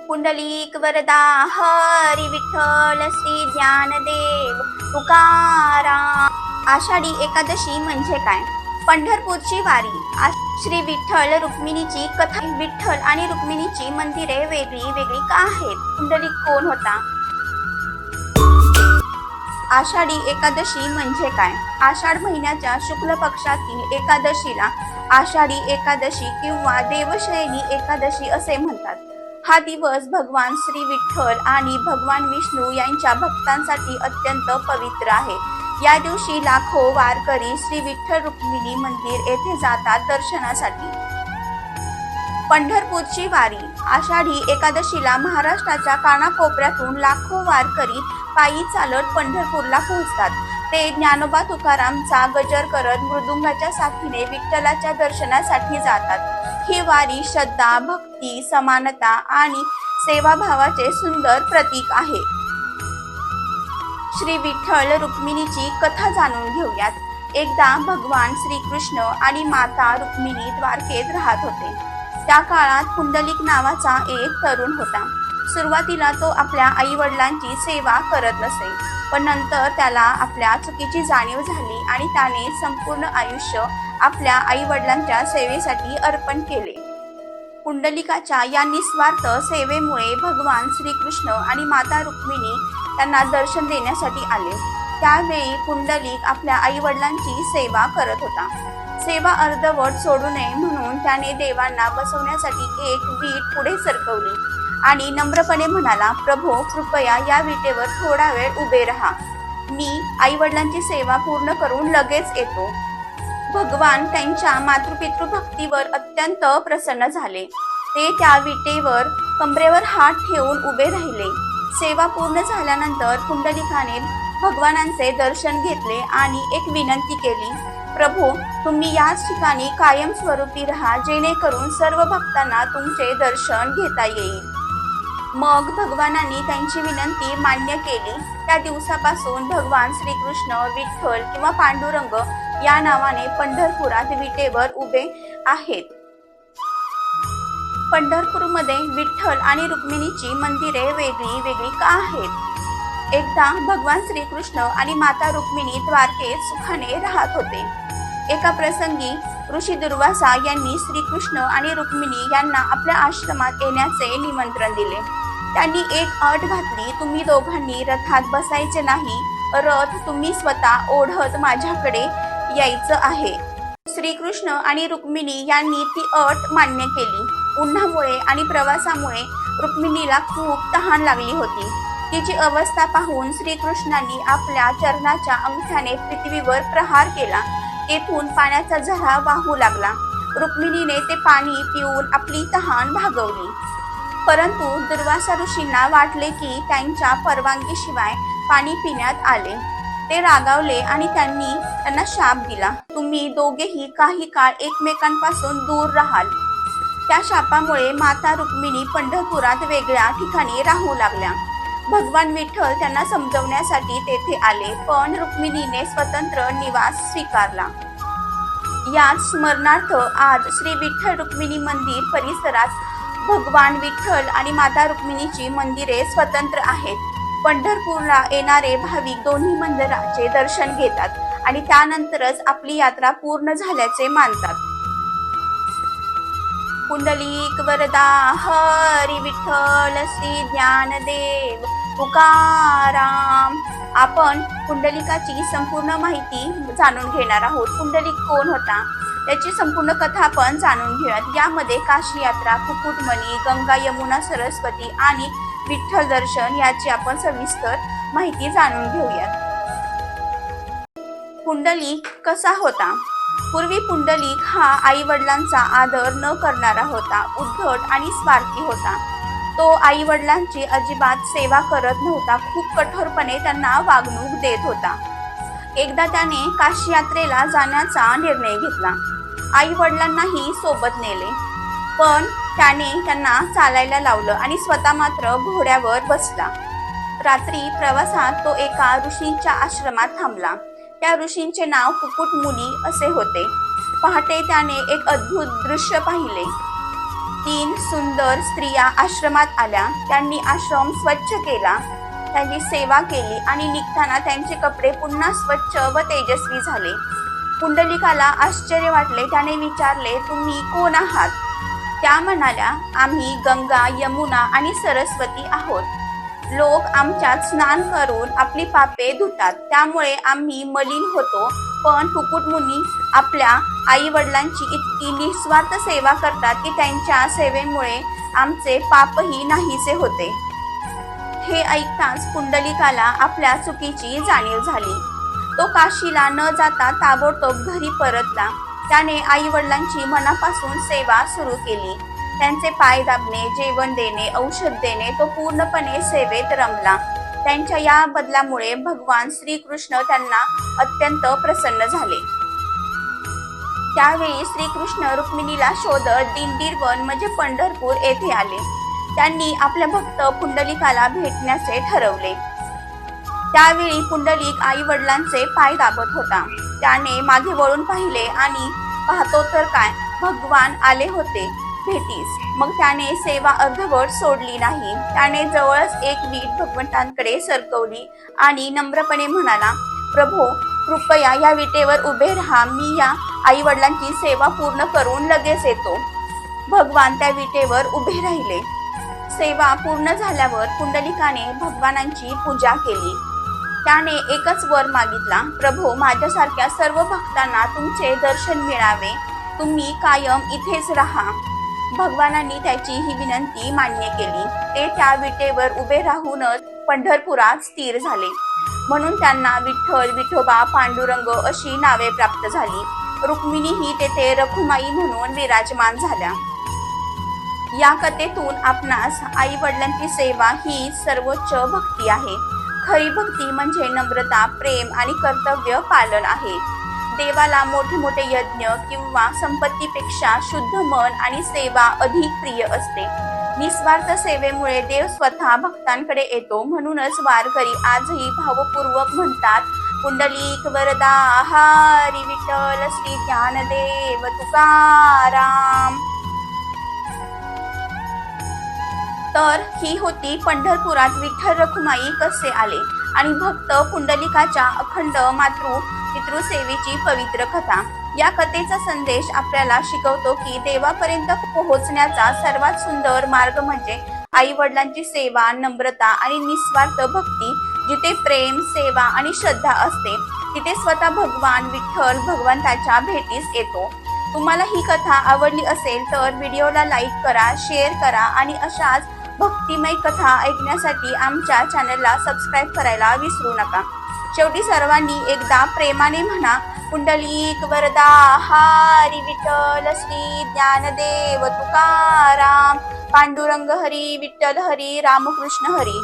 पुंडलिक वरदा हरी विठ्ठल श्री ज्ञानदेव तुकाराम। आषाढी एकादशी म्हणजे काय? पंढरपूरची वारी। श्री विठ्ठल रुक्मिणीची कथा। विठ्ठल आणि रुक्मिणीची मंदिरे वेगळी वेगळी का आहेत? पुंडलिक कोण होता? आषाढी एकादशी म्हणजे काय? आषाढ महिन्याच्या शुक्ल पक्षातील एकादशीला आषाढी एकादशी किंवा देवशयनी एकादशी असे म्हणतात। हा दिवस भगवान श्री विठ्ठल आणि भगवान विष्णू यांच्या भक्तांसाठी अत्यंत पवित्र आहे। या दिवशी लाखो वारकरी श्री विठ्ठल रुक्मिणी मंदिर येथे जातात दर्शनासाठी। पंढरपूरची वारी। आषाढी एकादशीला महाराष्ट्राच्या कानाकोपऱ्यातून लाखो वारकरी पायी चालत पंढरपूरला पोहोचतात। ते ज्ञानोबा तुकारामचा गजर करत मृदुंगाच्या साथीने विठ्ठलाच्या दर्शनासाठी जातात। ही वारी श्रद्धा, भक्ती, समानता आणि सेवाभावाचे सुंदर प्रतीक आहे। श्री विठ्ठल रुक्मिणीची कथा जाणून घेऊयात। एकदा भगवान श्रीकृष्ण आणि माता रुक्मिणी द्वारकेत राहत होते। त्या काळात पुंडलिक नावाचा एक तरुण होता। सुरुवातीला तो आपल्या आई वडिलांची सेवा करत नसे, पण नंतर त्याला आपल्या चुकीची जाणीव झाली आणि त्याने संपूर्ण आयुष्य आपल्या आई वडिलांच्या सेवेसाठी अर्पण केले। पुंडलिकाच्या या निस्वार्थ सेवेमुळे भगवान श्रीकृष्ण आणि माता रुक्मिणी त्यांना दर्शन देण्यासाठी आले। त्यावेळी पुंडलिक आपल्या आई वडिलांची सेवा करत होता। सेवा अर्धवट सोडू नये म्हणून त्याने देवांना बसवण्यासाठी एक वीट पुढे सरकवली आणि नम्रपणे म्हणाला, प्रभो कृपया या विटेवर थोडा वेळ उभे राहा, मी आई वडिलांची सेवा पूर्ण करून लगेच येतो। भगवान त्यांच्या मातृपितृ भक्तीवर अत्यंत प्रसन्न झाले। ते त्या विटेवर कमरेवर हात ठेवून उभे राहिले। सेवा पूर्ण झाल्यानंतर पुंडलिकाने भगवानांचे दर्शन घेतले आणि एक विनंती केली, प्रभो तुम्ही याच ठिकाणी कायमस्वरूपी राहा, जेणेकरून सर्व भक्तांना तुमचे दर्शन घेता येईल। मग भगवानांनी त्यांची विनंती मान्य केली। त्या दिवसापासून भगवान श्रीकृष्ण विठ्ठल किंवा पांडुरंग या नावाने पंढरपुरात विटेवर उभे आहेत। पंढरपूरमध्ये विठ्ठल आणि रुक्मिणीची मंदिरे वेगळी वेगळी का आहेत? एकदा भगवान श्रीकृष्ण आणि माता रुक्मिणी द्वारकेत सुखाने राहत होते। एका प्रसंगी ऋषी दुर्वासा यांनी श्रीकृष्ण आणि रुक्मिणी यांना आपल्या आश्रमात येण्याचे निमंत्रण दिले। त्यांनी एक अट घातली, तुम्ही दोघांनी रथात बसायचे नाही, रथ तुम्ही स्वतः ओढत माझ्याकडे यायचं आहे। श्रीकृष्ण आणि रुक्मिणी यांनी ती अट मान्य केली। उन्हामुळे आणि प्रवासामुळे रुक्मिणीला खूप तहान लागली होती। तिची अवस्था पाहून श्रीकृष्णांनी आपल्या चरणाच्या अंगठ्याने पृथ्वीवर प्रहार केला। तेथून पाण्याचा झरा वाहू लागला। रुक्मिणीने ते पाणी पिऊन आपली तहान भागवली, परंतु दुर्वासा ऋषींना वाटले की त्यांच्या परवानगीशिवाय पाणी पिण्यात आले। ते रागावले आणि त्यांना शाप दिला, तुम्ही दोघेही काही काळ एकमेकांपासून दूर राहाल। त्या शापामुळे माता रुक्मिणी पंढरपुरात वेगळ्या ठिकाणी राहू लागल्या। भगवान विठ्ठल त्यांना समजवण्यासाठी तेथे आले, पण रुक्मिणीने स्वतंत्र निवास स्वीकारला। या स्मरणार्थ आज श्री विठ्ठल रुक्मिणी मंदिर परिसरात भगवान विठ्ठल आणि माता रुक्मिणीची मंदिरे स्वतंत्र आहेत। पंढरपूरला येणारे भाविक दोन्ही मंदिराचे दर्शन घेतात आणि त्यानंतरच आपली यात्रा पूर्ण झाल्याचे मानतात। पुंडलिक वरदा हरी विठ्ठल श्री ज्ञानदेव तुकाराम। आपण पुंडलिकाची संपूर्ण माहिती जाणून घेणार आहोत। पुंडलिक कोण होता त्याची संपूर्ण कथा आपण जाणून घेऊयात। यामध्ये काशी यात्रा, कुकुटमणी, गंगा, यमुना, सरस्वती आणि विठ्ठल दर्शन याची आपण सविस्तर माहिती जाणून घेऊयात। पुंडलिक कसा होता? पूर्वी पुंडलिक हा आई वडिलांचा आदर न करणारा होता, उद्धट आणि स्वार्थी होता। तो आई वडिलांची अजिबात सेवा करत नव्हता, खूप कठोरपणे त्यांना वागणूक देत होता। एकदा त्याने काशी यात्रेला जाण्याचा निर्णय घेतला। आई वडिलांनाही सोबत नेले, पण त्याने त्यांना चालायला लावलं आणि स्वतः मात्र घोड्यावर बसला। रात्री प्रवासात तो एका ऋषींच्या आश्रमात थांबला। त्या ऋषींचे नाव कुकुटमुनी असे होते। पहाटे त्याने एक अद्भुत दृश्य पाहिले। 3 सुंदर स्त्रिया आश्रमात आल्या. त्यांनी आश्रम स्वच्छ केला, त्यांची सेवा केली आणि निघताना त्यांचे कपडे पुन्हा स्वच्छ व तेजस्वी झाले. पुंडलिकाला आश्चर्य वाटले. त्याने विचारले, तुम्ही कोण आहात? त्या म्हणाल्या, आम्ही गंगा, यमुना आणि सरस्वती आहोत. लोक आमच्यात स्नान करून आपली पापे धुतात, त्यामुळे आम्ही मलिन होतो. पण कुकुटमुनी आपल्या आई वडिलांची इतकी निस्वार्थ सेवा करतात की त्यांच्या सेवेमुळे आमचे पापही नाहीसे होते. हे ऐकताच पुंडलिकाला आपल्या चुकीची जाणीव झाली. तो काशीला न जाता ताबडतोब घरी परतला. त्याने आई वडिलांची मनापासून सेवा सुरू केली. त्यांचे पाय दाबणे, जेवण देणे, औषध देणे, तो पूर्णपणे सेवेत रमला. त्यांच्या या बदलामुळे भगवान श्रीकृष्ण त्यांना अत्यंत प्रसन्न झाले. त्यावेळी श्रीकृष्ण रुक्मिणीला शोधत दिंडीरवन म्हणजे पंढरपूर येथे आले. त्यांनी आपल्या भक्त पुंडलिकाला भेटण्याचे ठरवले. त्यावेळी पुंडलिक आई वडिलांचे पाय दाबत होता. त्याने मागे वळून पाहिले आणि पाहतो तर काय, भगवान आले होते भेटीस. मग त्याने सेवा अर्धवट सोडली नाही. त्याने जवळच एक वीट भगवंतांकडे सरकवली आणि नम्रपणे म्हणाला, प्रभो, कृपया या विटेवर उभे राहा. मी या आई वडिलांची सेवा पूर्ण करून लगेच येतो. भगवान त्या विटेवर उभे राहिले. सेवा पूर्ण झाल्यावर पुंडलिकाने भगवानांची पूजा केली. त्याने एकच वर मागितला, प्रभो, माझ्यासारख्या सर्व भक्तांना तुमचे दर्शन मिळावे. तुम्ही कायम इथेच राहा. भगवानांनी त्याची ही विनंती मान्य केली. ते त्या विटेवर उभे राहूनच पंढरपुरात स्थिर झाले. म्हणून त्यांना विठ्ठल, विठोबा, पांडुरंग अशी नावे प्राप्त झाली. रुक्मिणीही तेथे रखुमाई म्हणून विराजमान झाल्या. या कथेतून आपणास आई वडिलांची सेवा ही सर्वोच्च भक्ती आहे. खरी भक्ती म्हणजे नम्रता, प्रेम आणि कर्तव्य पालन आहे. देवाला मोठे मोठे यज्ञ किंवा संपत्तीपेक्षा शुद्ध मन आणि सेवा अधिक प्रिय असते. निस्वार्थ सेवेमुळे देव स्वतः भक्तांकडे येतो. म्हणूनच वारकरी आजही भावपूर्वक म्हणतात, पुंडलिक वरदा हरी विठ्ठल श्री ज्ञानदेव तुकाराम. तर ही होती पंढरपुरात विठ्ठल रखुमाई कसे आले आणि भक्त पुंडलिकाच्या अखंड पितृसेवेची पवित्र कथा. या कथेचा संदेश आपल्याला शिकवतो की देवापर्यंत पोहोचण्याचा सर्वात सुंदर मार्ग म्हणजे आई वडिलांची सेवा, नम्रता आणि निस्वार्थ भक्ती. जिथे प्रेम, सेवा आणि श्रद्धा असते तिथे स्वतः भगवान विठ्ठल भगवंताच्या भेटीस येतो. तुम्हाला ही कथा आवडली असेल तर व्हिडिओला लाईक करा, शेअर करा आणि अशाच भक्तिमय कथा ऐकण्यासाठी आमच्या चॅनलला सबस्क्राईब करायला विसरू नका. शेवटी सर्वांनी एकदा प्रेमाने म्हणा, पुंडलिक वरदा हरी विठ्ठल श्री ज्ञानदेव तुकाराम. पांडुरंग हरी, विठ्ठल हरी, रामकृष्ण हरी.